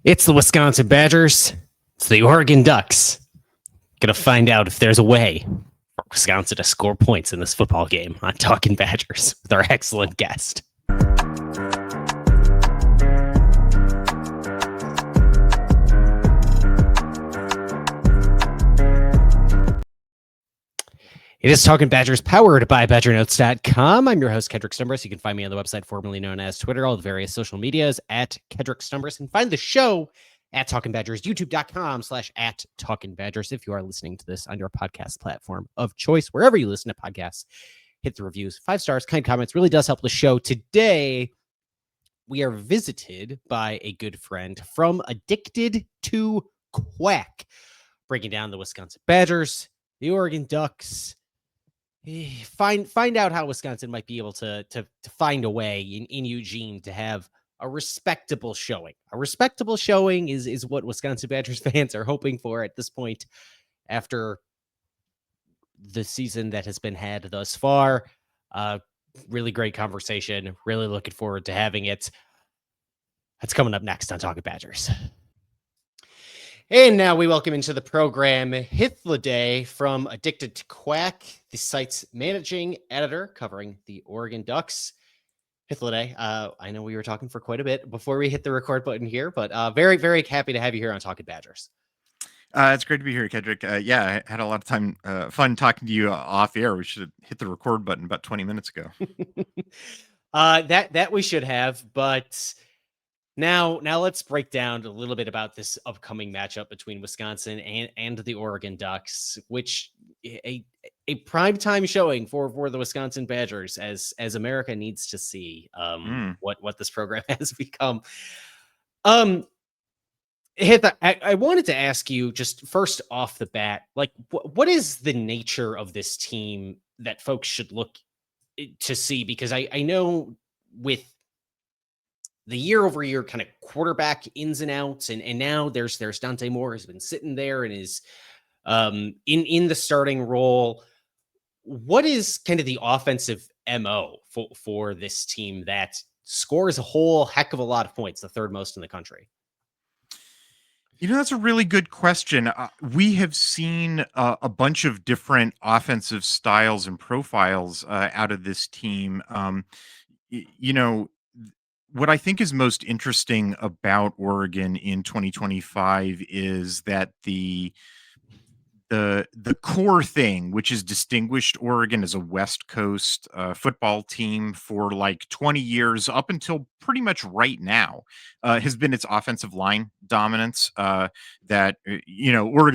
It's the Wisconsin Badgers. It's the Oregon Ducks. Gonna find out if there's a way for Wisconsin to score points in this football game on Talking Badgers with our excellent guest. It is Talking Badgers, powered by BadgerNotes.com. I'm your host, Kedrick Stumbris. You can find me on the website formerly known as Twitter, all the various social medias at Kedrick Stumbris, and find the show at Talking Badgers, youtube.com/at Talking Badgers. If you are listening to this on your podcast platform of choice, wherever you listen to podcasts, hit the reviews, 5 stars, kind comments, really does help the show. Today, we are visited by a good friend from Addicted to Quack, breaking down the Wisconsin Badgers, the Oregon Ducks. Find out how Wisconsin might be able to find a way in Eugene to have a respectable showing. A respectable showing is what Wisconsin Badgers fans are hoping for at this point after the season that has been had thus far. Really great conversation. Really looking forward to having it. That's coming up next on Talking Badgers. And now we welcome into the program Hythloday from Addicted to Quack, the site's managing editor covering the Oregon Ducks. Hythloday, I know we were talking for quite a bit before we hit the record button here, but very, very happy to have you here on Talking Badgers. It's great to be here, Kedrick. Yeah, I had a lot of fun talking to you off air. We should have hit the record button about 20 minutes ago. That we should have, but now let's break down a little bit about this upcoming matchup between Wisconsin and the Oregon Ducks, which a primetime showing for the Wisconsin Badgers as America needs to see what this program has become. I wanted to ask you just first off the bat, like what is the nature of this team that folks should look to see? Because I know with the year-over-year kind of quarterback ins and outs, and now there's Dante Moore has been sitting there and is in the starting role. What is kind of the offensive MO for this team that scores a whole heck of a lot of points, the third most in the country? That's a really good question. We have seen a bunch of different offensive styles and profiles out of this team. What I think is most interesting about Oregon in 2025 is that the core thing, which has distinguished Oregon as a West Coast football team for like 20 years up until pretty much right now, has been its offensive line dominance. Oregon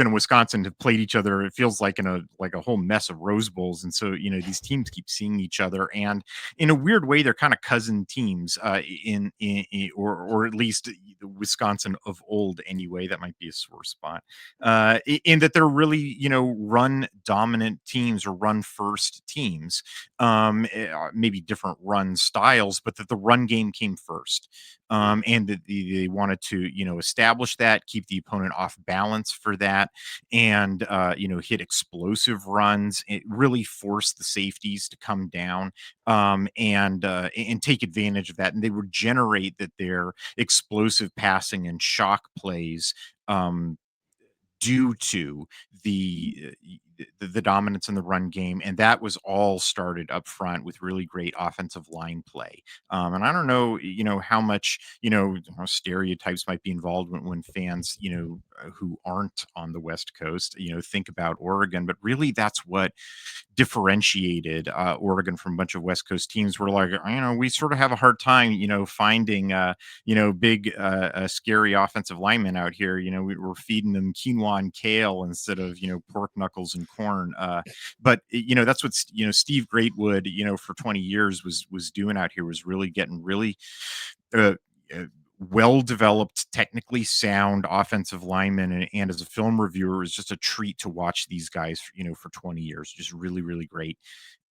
and Wisconsin have played each other. It feels like in a whole mess of Rose Bowls, and so these teams keep seeing each other, and in a weird way, they're kind of cousin teams. Or at least the Wisconsin of old, anyway. That might be a sore spot. In that they're really run dominant teams or run first teams, maybe different run styles, but that the run game came first, and that they wanted to establish that, keep the opponent off balance for that, and hit explosive runs. It really forced the safeties to come down and take advantage of that, and they would generate that their explosive passing and shock plays due to the dominance in the run game, and that was all started up front with really great offensive line play. And I don't know, how much how stereotypes might be involved when fans, who aren't on the West Coast, think about Oregon, but really that's what differentiated Oregon from a bunch of West Coast teams. Were like, we sort of have a hard time, finding, big, scary offensive linemen out here. We're feeding them quinoa and kale instead of, pork knuckles and corn. But that's what Steve Greatwood, for 20 years was doing out here, was really getting really well-developed, technically sound offensive linemen, and as a film reviewer, it's just a treat to watch these guys, for 20 years. Just really, really great.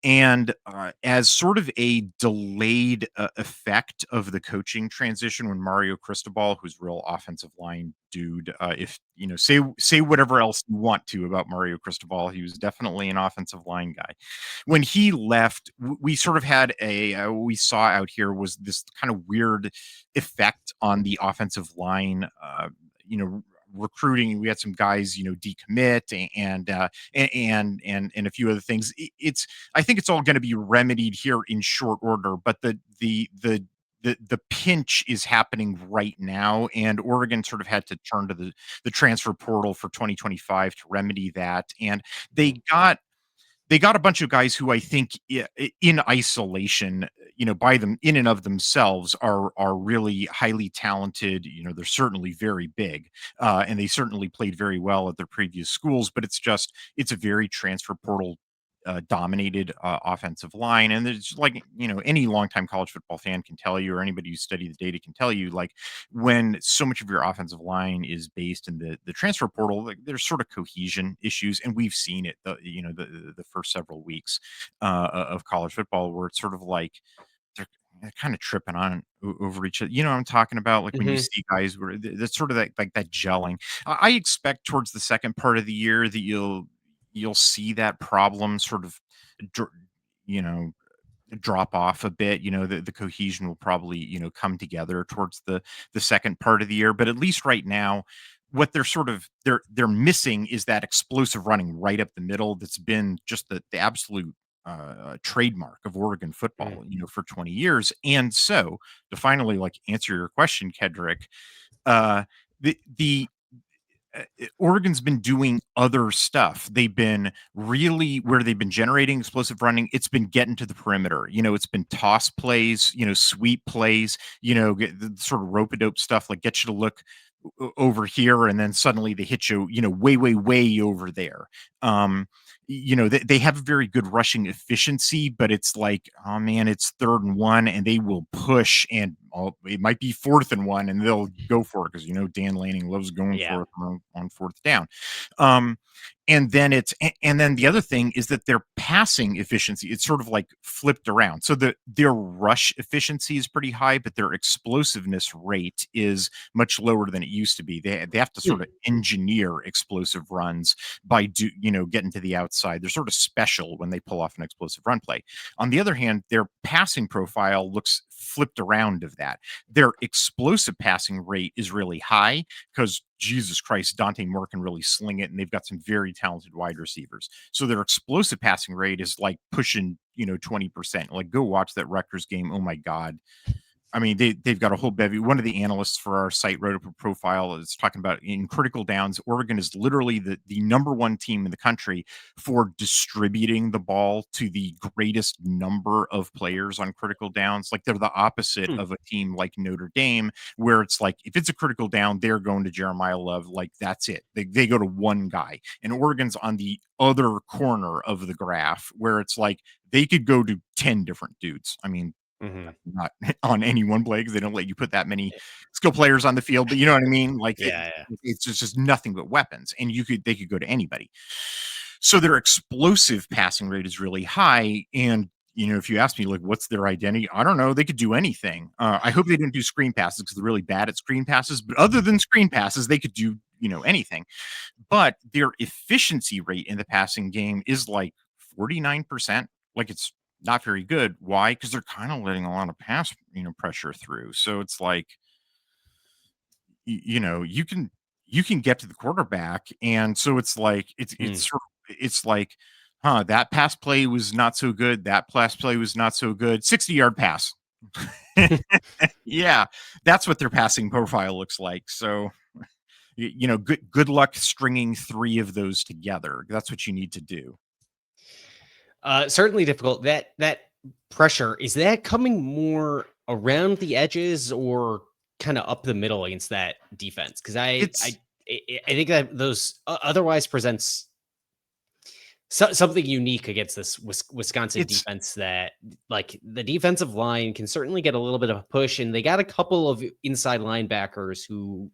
And as sort of a delayed effect of the coaching transition, when Mario Cristobal, who's real offensive line dude, if you know, say whatever else you want to about Mario Cristobal, he was definitely an offensive line guy. When he left, we sort of had what we saw out here was this kind of weird effect on the offensive line. You know, recruiting. We had some guys, decommit and a few other things. It's I think it's all going to be remedied here in short order, but the pinch is happening right now, and Oregon sort of had to turn to the transfer portal for 2025 to remedy that. And they got they got a bunch of guys who I think in isolation, by them in and of themselves are really highly talented. They're certainly very big, and they certainly played very well at their previous schools. But it's a very transfer portal dominated offensive line. And there's like, any longtime college football fan can tell you, or anybody who studied the data can tell you, like when so much of your offensive line is based in the transfer portal, like, there's sort of cohesion issues. And we've seen it, the first several weeks of college football, where it's sort of like they're kind of tripping on over each other. You know what I'm talking about? Like when you Mhm. see guys where that's sort of that, like that gelling. I expect towards the second part of the year that you'll see that problem sort of, dr- you know, drop off a bit. The cohesion will probably, come together towards the second part of the year. But at least right now, what they're missing is that explosive running right up the middle that's been just the absolute trademark of Oregon Mhm. football, for 20 years. And so to finally like answer your question, Kedrick, uh, the Oregon's been doing other stuff. They've been really where they've been generating explosive running. It's been getting to the perimeter. It's been toss plays, sweep plays, get the sort of rope a dope stuff, like get you to look over here, and then suddenly they hit you, way, way, way over there. They have a very good rushing efficiency, but it's like, oh man, it's 3rd and 1, and they will push, and it might be 4th and 1, and they'll go for it because Dan Lanning loves going Yeah. for it on 4th down. Um, and then the other thing is that their passing efficiency, it's sort of like flipped around. So their rush efficiency is pretty high, but their explosiveness rate is much lower than it used to be. They have to Hmm. sort of engineer explosive runs by getting to the outside. They're sort of special when they pull off an explosive run play. On the other hand, their passing profile looks flipped around of that. Their explosive passing rate is really high because Jesus Christ, Dante Moore can really sling it, and they've got some very talented wide receivers. So their explosive passing rate is like pushing, 20%. Like, go watch that Rutgers game. Oh my God. I mean, they've got a whole bevy. One of the analysts for our site wrote up a profile that's talking about in critical downs, Oregon is literally the number one team in the country for distributing the ball to the greatest number of players on critical downs. Like, they're the opposite Hmm. of a team like Notre Dame, where it's like if it's a critical down, they're going to Jeremiah Love. Like, that's it. They go to one guy. And Oregon's on the other corner of the graph, where it's like they could go to 10 different dudes. I mean, Mhm. not on any one play because they don't let you put that many skill players on the field, but you know what I mean? Like Yeah, yeah. it's just nothing but weapons, and they could go to anybody. So their explosive passing rate is really high. And if you ask me, like, what's their identity? I don't know. They could do anything. I hope they didn't do screen passes because they're really bad at screen passes. But other than screen passes, they could do anything. But their efficiency rate in the passing game is like 49%. Like, it's not very good. Why? Because they're kind of letting a lot of pass, pressure through. So it's like, you can get to the quarterback, and so it's like Hmm. it's like, huh, that pass play was not so good. That pass play was not so good. 60-yard pass. Yeah, that's what their passing profile looks like. So good luck stringing 3 of those together. That's what you need to do. Certainly difficult. That pressure, is that coming more around the edges or kind of up the middle against that defense? Because It's I think that those otherwise presents something unique against this Wisconsin it's defense, that like the defensive line can certainly get a little bit of a push, and they got a couple of inside linebackers who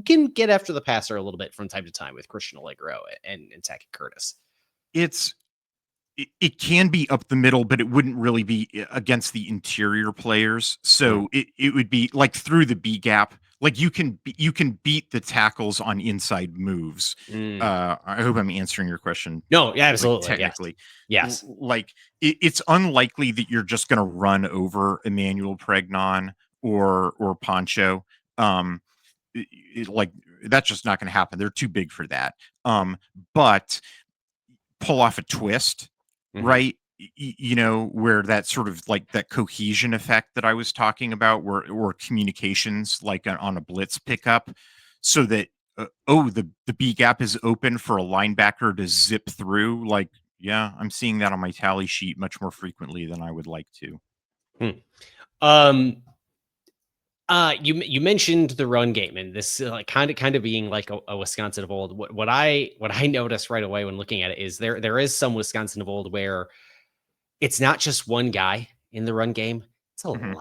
can get after the passer a little bit from time to time with Christian Allegro and Tackett Curtis. it's it can be up the middle, but it wouldn't really be against the interior players. Mm, So it would be like through the B gap. Like you can beat the tackles on inside moves. mm. I hope I'm answering your question No, yeah, like absolutely. Yes. technically. Yes. Like it's unlikely that you're just going to run over Emmanuel Pregnon or Poncho. Um, like that's just not going to happen. They're too big for that. But pull off a twist, Hmm. right? You know, where that sort of like that cohesion effect that I was talking about, where or communications like on a blitz pickup, so that oh, the B gap is open for a linebacker to zip through. Like, yeah, I'm seeing that on my tally sheet much more frequently than I would like to. Hmm. Um, you mentioned the run game and this like kind of being like a Wisconsin of old. What I noticed right away when looking at it is there is some Wisconsin of old where it's not just one guy in the run game. It's Mhm,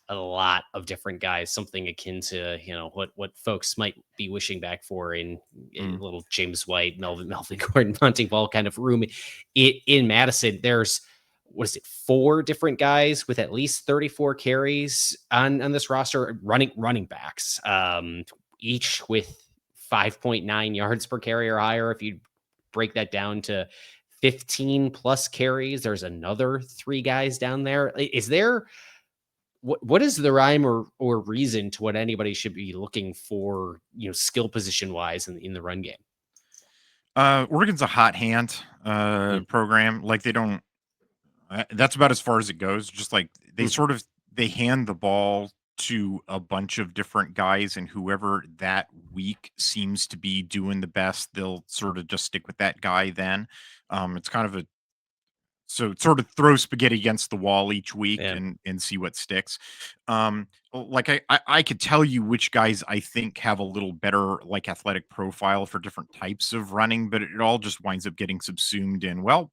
a lot of different guys. Something akin to what folks might be wishing back for in a mm, little James White, Melvin Gordon, Hunting Ball kind of room. In Madison, there's what is it, 4 different guys with at least 34 carries on this roster, running backs, each with 5.9 yards per carry or higher. If you break that down to 15 plus carries, there's another 3 guys down there. Is there what is the rhyme or reason to what anybody should be looking for, skill position wise in the run game? Oregon's a hot hand Mm, program. Like they don't. That's about as far as it goes. Just like they mm, sort of they hand the ball to a bunch of different guys, and whoever that week seems to be doing the best, they'll sort of just stick with that guy. Then it's kind of a so sort of throw spaghetti against the wall each week yeah. and see what sticks. Like I could tell you which guys I think have a little better like athletic profile for different types of running, but it all just winds up getting subsumed in well,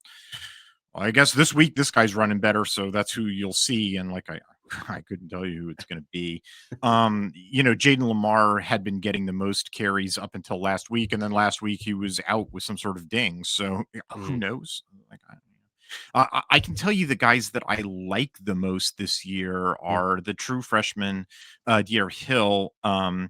I guess this week this guy's running better, so that's who you'll see. And like I couldn't tell you who it's going to be. You know, Jaden Lamar had been getting the most carries up until last week, and then last week he was out with some sort of ding. So who Mm, knows? Like I can tell you the guys that I like the most this year mm, are the true freshman, Dear Hill, and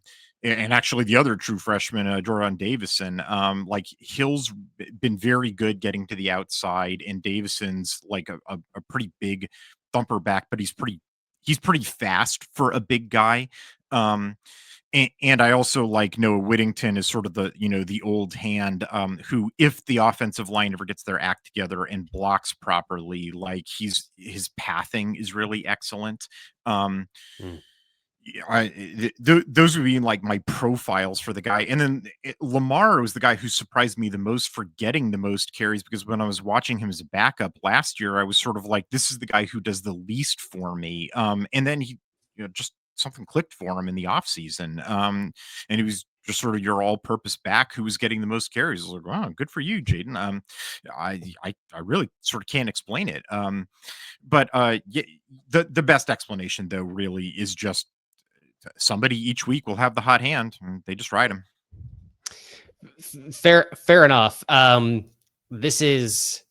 actually the other true freshman, Jordan Davison. Like Hill's been very good getting to the outside, and Davison's like a pretty big thumper back, but he's pretty fast for a big guy. Um, and I also like Noah Whittington is sort of the, you know, the old hand who, if the offensive line ever gets their act together and blocks properly, like his pathing is really excellent. Um, mm, yeah, those would be like my profiles for the guy. And then Lamar was the guy who surprised me the most for getting the most carries because when I was watching him as a backup last year, I was sort of like, this is the guy who does the least for me. And then he, you know, just something clicked for him in the offseason. And he was just sort of your all-purpose back who was getting the most carries. I was like, wow, good for you, Jaden. I really sort of can't explain it. But yeah, the best explanation though really is just somebody each week will have the hot hand and they just ride them. fair enough. This is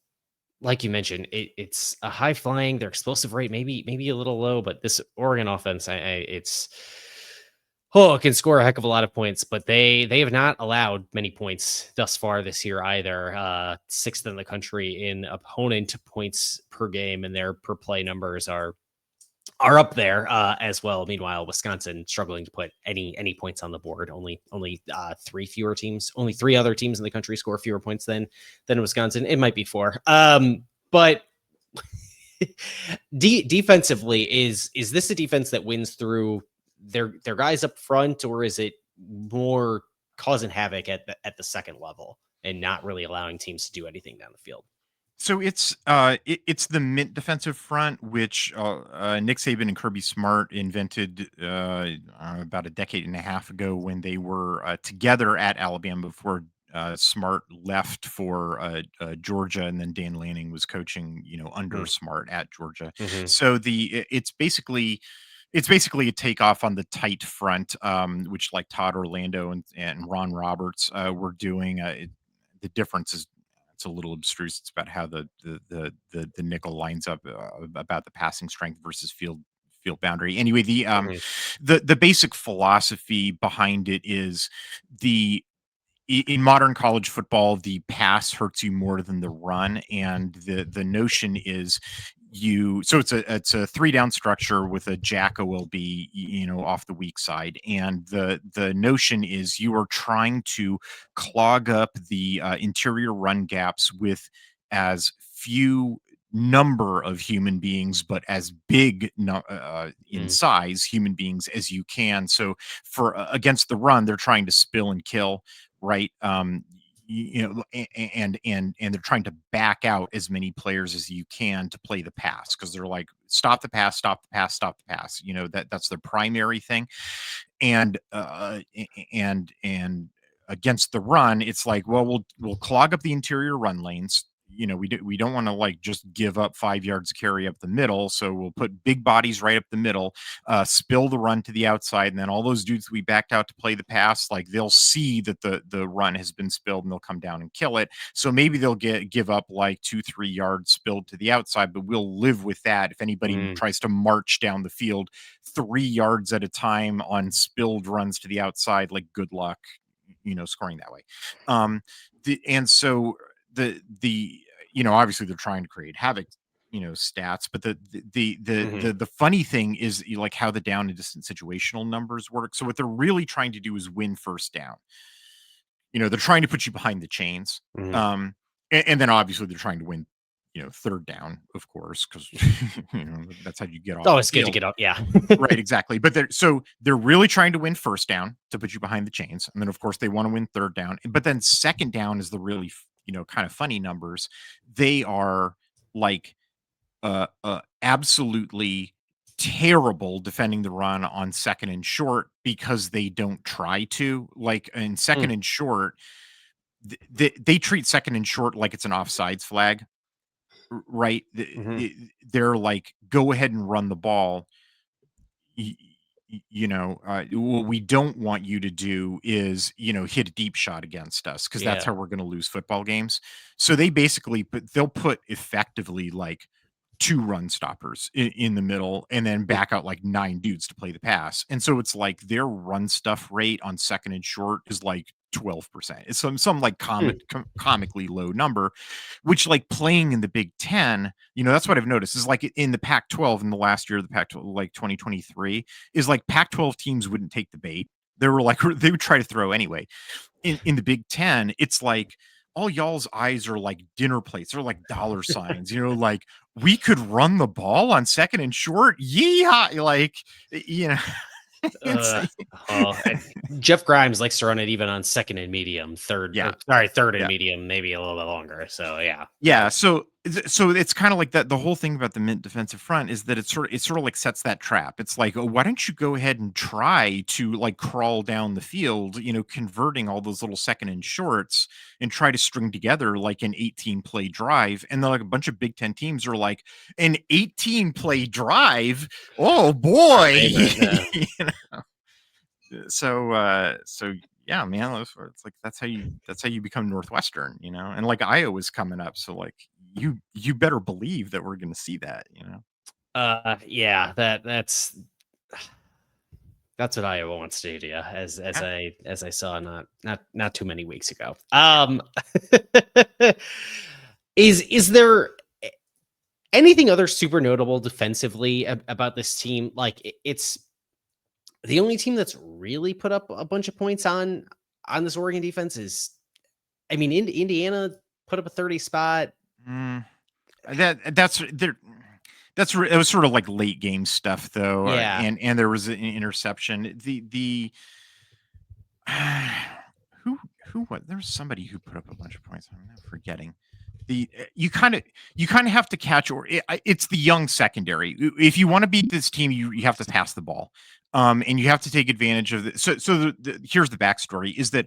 like you mentioned, it's a high flying, their explosive rate maybe a little low, but this Oregon offense, it's it can score a heck of a lot of points, but they have not allowed many points thus far this year either. Sixth in the country in opponent points per game, and their per play numbers are up there as well. Meanwhile, Wisconsin struggling to put any points on the board. Only 3 fewer teams. Only 3 other teams in the country score fewer points than Wisconsin. It might be 4. But defensively, is this a defense that wins through their guys up front, or is it more causing havoc at the second level and not really allowing teams to do anything down the field? So it's the mint defensive front, which Nick Saban and Kirby Smart invented about a decade and a half ago when they were together at Alabama before Smart left for Georgia, and then Dan Lanning was coaching, you know, under Mm, Smart at Georgia. mhm, So it's basically a takeoff on the tight front, which like Todd Orlando and Ron Roberts were doing. The difference is it's a little abstruse. It's about how the nickel lines up about the passing strength versus field boundary. Anyway, the basic philosophy behind it is in modern college football, the pass hurts you more than the run, and the notion is so it's a 3-down structure with a jack OLB, off the weak side, and the notion is you are trying to clog up the interior run gaps with as few number of human beings, but as big in size human beings as you can. So for against the run, they're trying to spill and kill, right? And they're trying to back out as many players as you can to play the pass, because they're like, stop the pass, stop the pass, stop the pass. That's their primary thing. And against the run, it's like, well, we'll clog up the interior run lanes. We don't want to like just give up 5 yards of carry up the middle, so we'll put big bodies right up the middle, spill the run to the outside, and then all those dudes we backed out to play the pass, like they'll see that the run has been spilled and they'll come down and kill it. So maybe they'll give up like 2-3 yards spilled to the outside, but we'll live with that. If anybody tries to march down the field 3 yards at a time on spilled runs to the outside, like good luck, scoring that way. Obviously they're trying to create havoc, stats, but the funny thing is like how the down and distance situational numbers work. So what they're really trying to do is win first down. They're trying to put you behind the chains. And then obviously they're trying to win, third down, of course, because that's how you get off. Oh, it's good to get up. Yeah. Right, exactly. But they're really trying to win first down to put you behind the chains. And then of course they want to win third down. But then second down is the really kind of funny numbers. They are like absolutely terrible defending the run on second and short, because they don't try to. Like in second and short, they treat second and short like it's an offsides flag, right? They're like, go ahead and run the ball. What we don't want you to do is, hit a deep shot against us, because that's how we're going to lose football games. So they basically they'll put effectively like 2 run stoppers in the middle, and then back out like 9 dudes to play the pass. And so it's like their run stuff rate on second and short is like 12%. It's some like comically low number, which like playing in the Big Ten, that's what I've noticed is like in the Pac-12 in the last year of the Pac-12, like 2023, is like Pac-12 teams wouldn't take the bait. They were like, they would try to throw anyway. In the Big Ten, it's like all y'all's eyes are like dinner plates. They're like dollar signs, like we could run the ball on second and short. Yeehaw. Like, Jeff Grimes likes to run it even on second and medium, third and medium, maybe a little bit longer. So yeah. So it's kind of like that. The whole thing about the mint defensive front is that it sort of like sets that trap. It's like, oh, why don't you go ahead and try to like crawl down the field, converting all those little second and shorts, and try to string together like an 18-play drive. And then like a bunch of Big Ten teams are like, an 18-play drive. Oh boy. So yeah, man, it's like that's how you become Northwestern, and like Iowa's coming up, so like you better believe that we're going to see that, Yeah, that's what Iowa wants to do to you, as I saw not too many weeks ago. Is there anything other super notable defensively about this team? Like it's the only team that's really put up a bunch of points on this Oregon defense is, I mean, Indiana put up a 30 spot. It was sort of like late game stuff though. Yeah. And there was an interception. There was somebody who put up a bunch of points. I'm not forgetting. You kind of have to catch, or it's the young secondary. If you want to beat this team, you have to pass the ball. And you have to take advantage of it. So here's the backstory: is that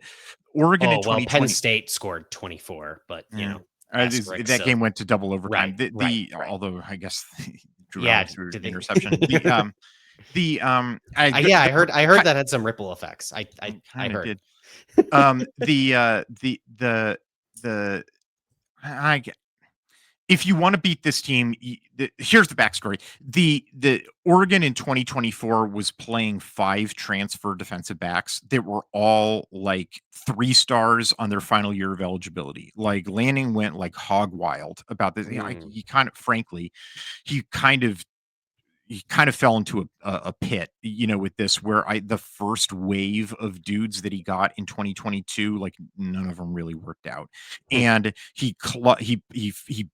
Oregon in 2020, Penn State scored 24, but that game went to double overtime. Right. Although I guess Drew threw an interception. I heard that had some ripple effects. I heard. Did. I get if you want to beat this team, here's the backstory. The Oregon in 2024 was playing 5 transfer defensive backs that were all like 3 stars on their final year of eligibility. Like Lanning went like hog wild about this. Mm, He kind of, frankly, he kind of he kind of fell into a pit, with this where the first wave of dudes that he got in 2022, like none of them really worked out, mm, and he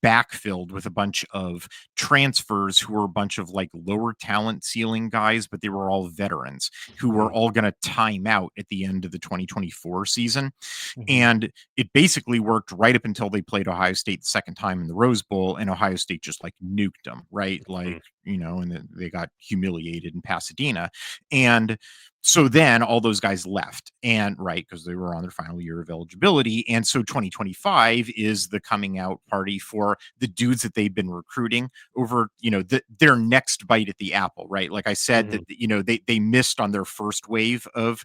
backfilled with a bunch of transfers who were a bunch of like lower talent ceiling guys, but they were all veterans who were mm, all going to time out at the end of the 2024 season, mhm, and it basically worked right up until they played Ohio State the second time in the Rose Bowl, and Ohio State just like nuked them, right? Like, mhm, and then they got humiliated in Pasadena. And so then all those guys left, and right, because they were on their final year of eligibility. And so 2025 is the coming out party for the dudes that they've been recruiting over, their next bite at the apple, right? Like I said, that, mhm, they missed on their first wave of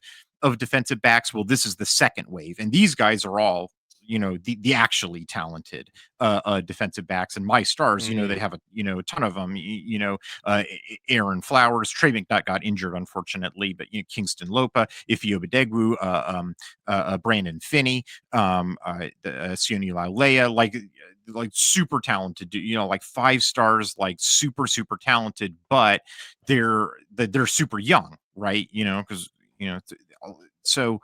defensive backs. Well, this is the second wave, and these guys are all the actually talented defensive backs, and my stars, they mm, have a ton of them. Aaron Flowers, Trey McNutt got injured unfortunately, but Kingston Lopa, Ifeoma Degwu, Brandon Finney, Sione Laulea, like super talented, like 5 stars, like super talented, but they're super young, right? Because so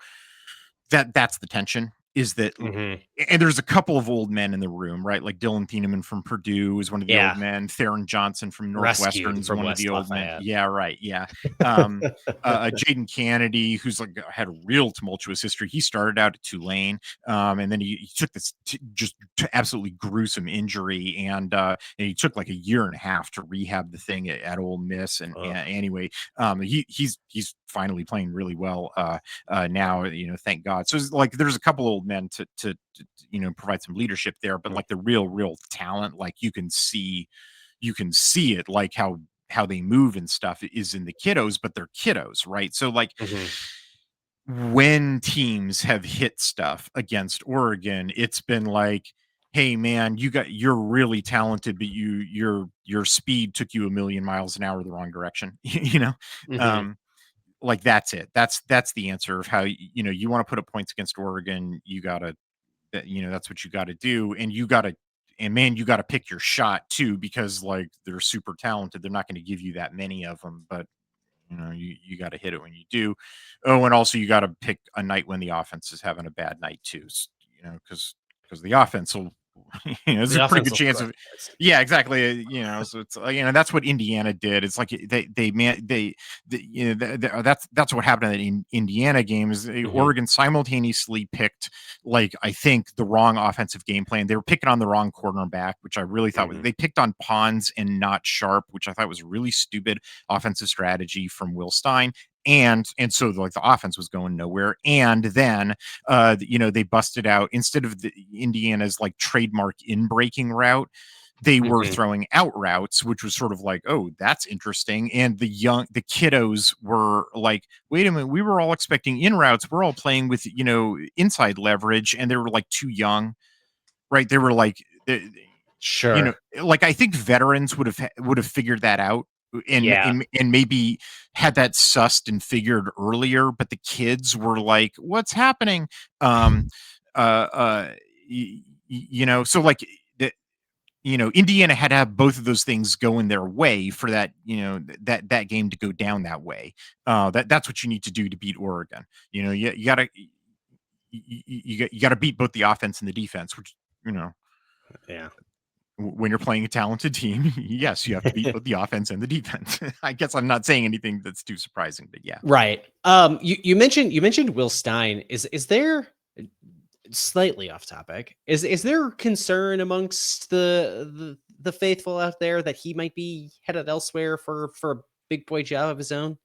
that's the tension, is that, mhm. and there's a couple of old men in the room, right? Like Dylan Thieneman from Purdue is one of the old Yeah, men. Theron Johnson from Northwestern rescued is from one of the West old men. Lafayette. Yeah, right. Yeah. Um, Jaden Kennedy, who's like had a real tumultuous history. He started out at Tulane, and then he took this just absolutely gruesome injury, and he took like a year and a half to rehab the thing at Ole Miss. And Ugh. anyway, he's finally playing really well now, thank God. So it's like there's a couple old men to provide some leadership there, but Mm, like the real talent, like you can see it, like how they move and stuff is in the kiddos, but they're kiddos, right? So like mhm, when teams have hit stuff against Oregon, it's been like, hey man, you're really talented, but your speed took you a million miles an hour the wrong direction. mhm. um like that's it. That's the answer of how you want to put up points against Oregon. You gotta that's what you gotta do, and man, you gotta pick your shot too, because like they're super talented. They're not going to give you that many of them, but you got to hit it when you do. Oh, and also you got to pick a night when the offense is having a bad night too. Because the offense will, there's a The pretty offense good will chance score of, points. yeah, exactly. So it's that's what Indiana did. It's like they man they that's what happened in Indiana game is Mhm, Oregon simultaneously picked, like, I think the wrong offensive game plan. They were picking on the wrong cornerback, which I really thought mhm, they picked on Pons and not Sharp, which I thought was really stupid offensive strategy from Will Stein. And so like the offense was going nowhere. And then they busted out, instead of the Indiana's like trademark in breaking route, they were mhm. throwing out routes, which was sort of like, oh, that's interesting. And the kiddos were like, wait a minute, we were all expecting in routes. We're all playing with, inside leverage, and they were like too young, right? They were like, Sure. like I think veterans would have figured that out, and, Yeah. and and maybe had that sussed and figured earlier, but the kids were like, what's happening? Um, uh, so like the, Indiana had to have both of those things going their way for that, that game to go down that way. That's what you need to do to beat Oregon. You gotta you gotta beat both the offense and the defense, which you know Yeah. when you're playing a talented team, yes, you have to beat both the offense and the defense. I guess I'm not saying anything that's too surprising, but yeah. Right. You mentioned Will Stein. Is there, slightly off topic? Is there concern amongst the faithful out there that he might be headed elsewhere for a big boy job of his own?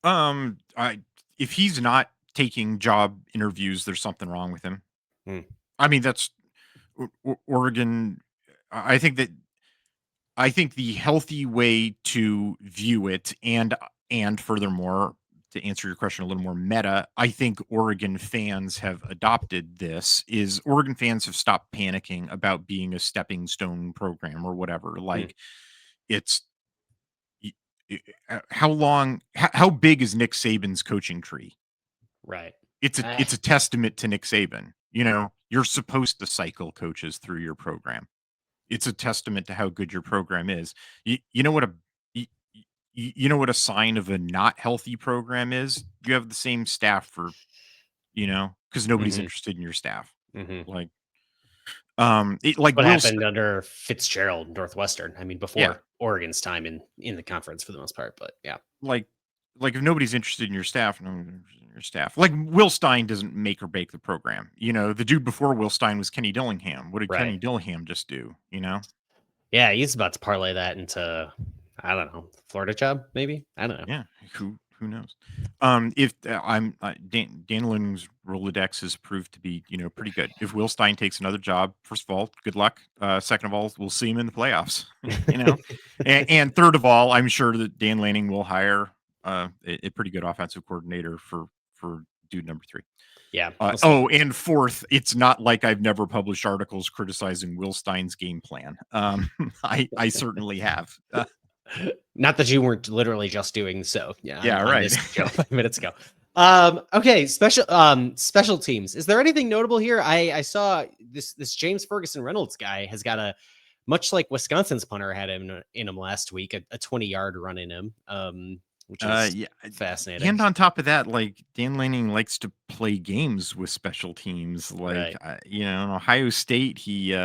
I If he's not taking job interviews, there's something wrong with him. Hmm. I mean, that's Oregon. I think that I think the healthy way to view it, and furthermore, to answer your question a little more meta, I think Oregon fans have adopted this. Is Oregon fans have stopped panicking about being a stepping stone program or whatever. Like it's how big is Nick Saban's coaching tree? Right. It's a testament to Nick Saban. You're supposed to cycle coaches through your program. It's a testament to how good your program is. You know what a sign of a not healthy program is? You have the same staff for, because nobody's interested in your staff. Like, like what Will, happened under Fitzgerald Northwestern. I mean, before Oregon's time in the conference for the most part, but yeah. Like if nobody's interested in your staff, like Will Stein doesn't make or break the program. The dude before Will Stein was Kenny Dillingham. What did Kenny Dillingham just do? Yeah, he's about to parlay that into, I don't know, Florida job, maybe. I don't know. Yeah, who knows? If I'm Dan Lanning's Rolodex has proved to be pretty good. If Will Stein takes another job, first of all, good luck. Second of all, we'll see him in the playoffs. and third of all, I'm sure that Dan Lanning will hire a pretty good offensive coordinator for dude number 3. Yeah. And fourth, it's not like I've never published articles criticizing Will Stein's game plan. I certainly have. Not that you weren't literally just doing so. Yeah, right. This show 5 minutes ago. Okay, special teams. Is there anything notable here? I saw this James Ferguson Reynolds guy has got a, much like Wisconsin's punter had him in him last week, a 20-yard run in him. Which is fascinating. And on top of that, like Dan Lanning likes to play games with special teams. Like, in Ohio State, he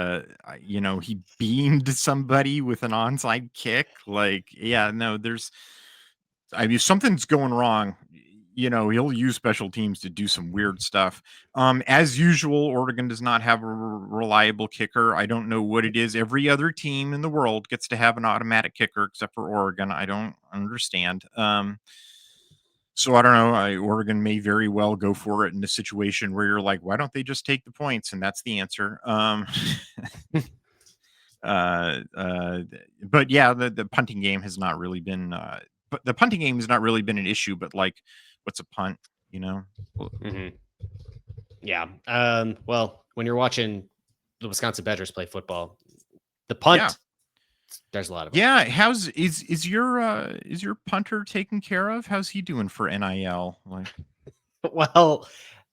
beamed somebody with an onside kick. Like, something's going wrong. He'll use special teams to do some weird stuff. As usual, Oregon does not have a reliable kicker. I don't know what it is. Every other team in the world gets to have an automatic kicker except for Oregon. I don't understand. So I don't know. Oregon may very well go for it in a situation where you're like, why don't they just take the points? And that's the answer. But yeah, the punting game has not really been. But the punting game has not really been an issue. But like, what's a punt? Yeah. Well, when you're watching the Wisconsin Badgers play football, the punt, there's a lot of it. Yeah. Is your punter taken care of? How's he doing for NIL? Like, well,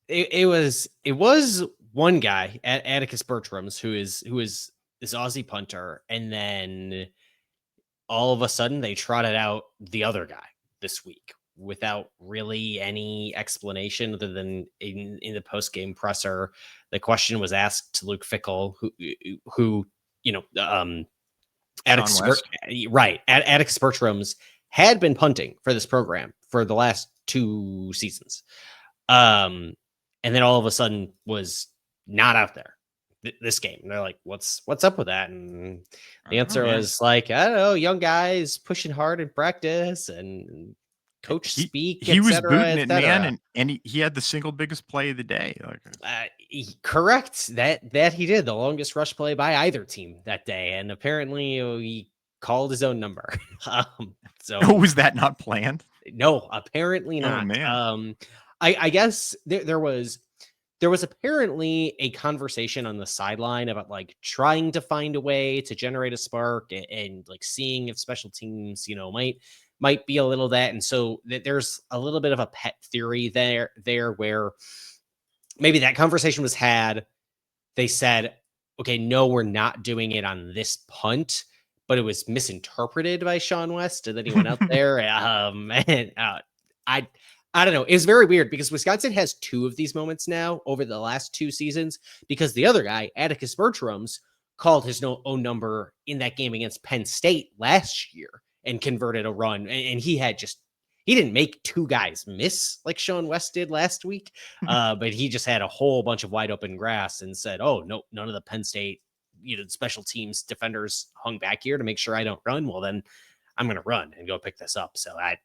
it was one guy at Atticus Bertrams who is this Aussie punter, and then all of a sudden they trotted out the other guy this week without really any explanation other than in the post-game presser. The question was asked to Luke Fickell, who Atticus Bertrams had been punting for this program for the last 2 seasons. And then all of a sudden was not out there this game. And they're like, what's up with that? And the answer was like, I don't know, young guys pushing hard in practice and coach speak. He was booting it, man, and he had the single biggest play of the day. Correct. That he did the longest rush play by either team that day, and apparently he called his own number. So was that not planned? No, apparently not. Oh, man. I guess there was apparently a conversation on the sideline about like trying to find a way to generate a spark and like seeing if special teams, might be a little that. And so there's a little bit of a pet theory there where maybe that conversation was had. They said, okay, no, we're not doing it on this punt, but it was misinterpreted by Sean West and then he went out there. I don't know. It's very weird because Wisconsin has 2 of these moments now over the last 2 seasons because the other guy, Atticus Bertrams, called his own number in that game against Penn State last year and converted a run. And he didn't make 2 guys miss like Sean West did last week. But he just had a whole bunch of wide open grass and said, oh, no, none of the Penn State, special teams defenders hung back here to make sure I don't run. Well, then I'm going to run and go pick this up. So I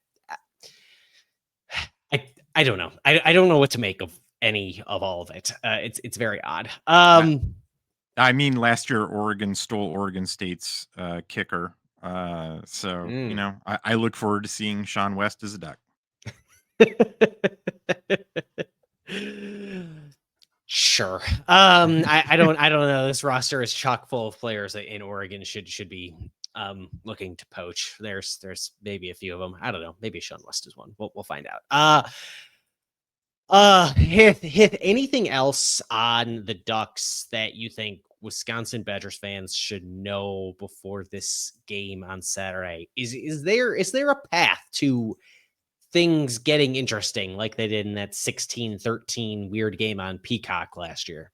don't know. I don't know what to make of any of all of it. It's very odd. I mean, last year Oregon stole Oregon State's kicker. I look forward to seeing Sean West as a Duck. Sure. I don't know. This roster is chock full of players that in Oregon should be looking to poach. There's maybe a few of them. I don't know. Maybe Sean West is one. We'll find out. Hith, anything else on the Ducks that you think Wisconsin Badgers fans should know before this game on Saturday? Is there a path to things getting interesting like they did in that 16-13 weird game on Peacock last year?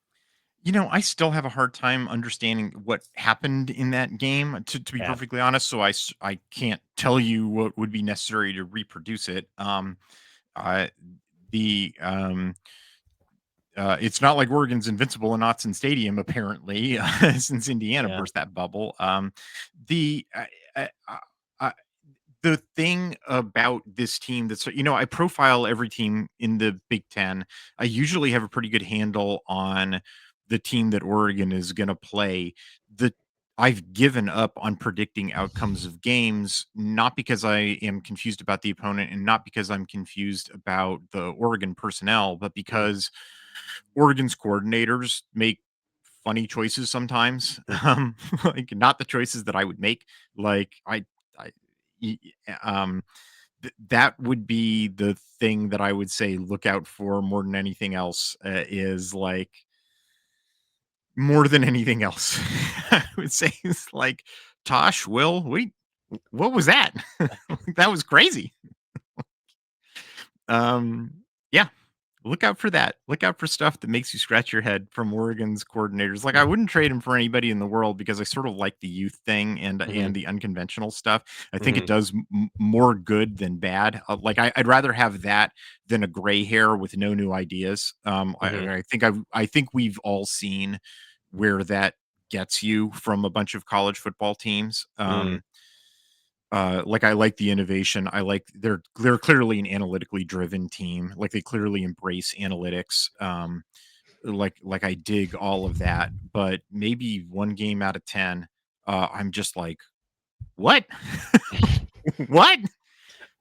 I still have a hard time understanding what happened in that game, to be Yeah. perfectly honest. So I can't tell you what would be necessary to reproduce it. I the It's not like Oregon's invincible in Autzen Stadium, apparently, since Indiana Yeah. burst that bubble. The I, I, I, the thing about this team that's, I profile every team in the Big Ten. I usually have a pretty good handle on the team that Oregon is going to play. The I've given up on predicting outcomes of games, not because I am confused about the opponent and not because I'm confused about the Oregon personnel, but because Oregon's coordinators make funny choices sometimes. Like not the choices that I would make. Like I y- that would be the thing that I would say look out for more than anything else, is like more than anything else. I would say is like Tosh, Will, wait, what was that? That was crazy. Um, yeah, look out for that. Look out for stuff that makes you scratch your head from Oregon's coordinators. Like I wouldn't trade him for anybody in the world because I sort of like the youth thing Mhm. and the unconventional stuff. I think it Mhm. does more good than bad. Like I'd rather have that than a gray hair with no new ideas. Mhm. I think we've all seen where that gets you from a bunch of college football teams. Mhm. Like I like the innovation. I like they're clearly an analytically driven team. Like they clearly embrace analytics. Like I dig all of that, but maybe one game out of 10, I'm just like, what? What?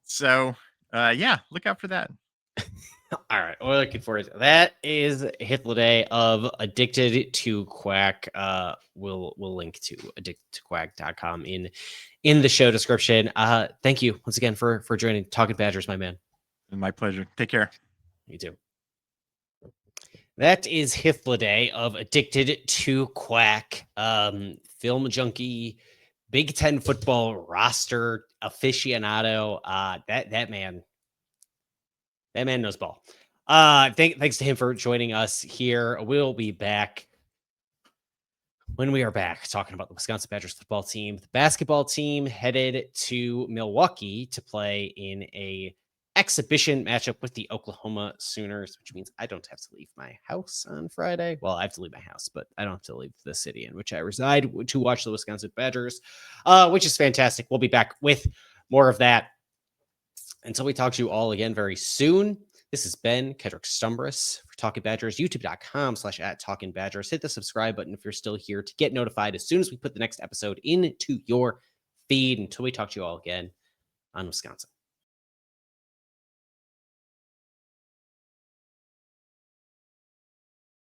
So, yeah, look out for that. All right, we're looking forward to that. Is Hythloday of Addicted to Quack. We'll link to addictedtoquack.com in the show description. Thank you once again for joining Talking Badgers, my man. My pleasure. Take care. You too. That is Hythloday of Addicted to Quack. Film junkie, Big Ten football roster aficionado. That man knows ball. Thanks to him for joining us here. We'll be back when we are back talking about the Wisconsin Badgers football team. The basketball team headed to Milwaukee to play in a exhibition matchup with the Oklahoma Sooners, which means I don't have to leave my house on Friday. Well, I have to leave my house, but I don't have to leave the city in which I reside to watch the Wisconsin Badgers, which is fantastic. We'll be back with more of that. Until we talk to you all again very soon, this has been Kedrick Stumbris for Talking Badgers, youtube.com/@TalkingBadgers. Hit the subscribe button if you're still here to get notified as soon as we put the next episode into your feed. Until we talk to you all again on Wisconsin.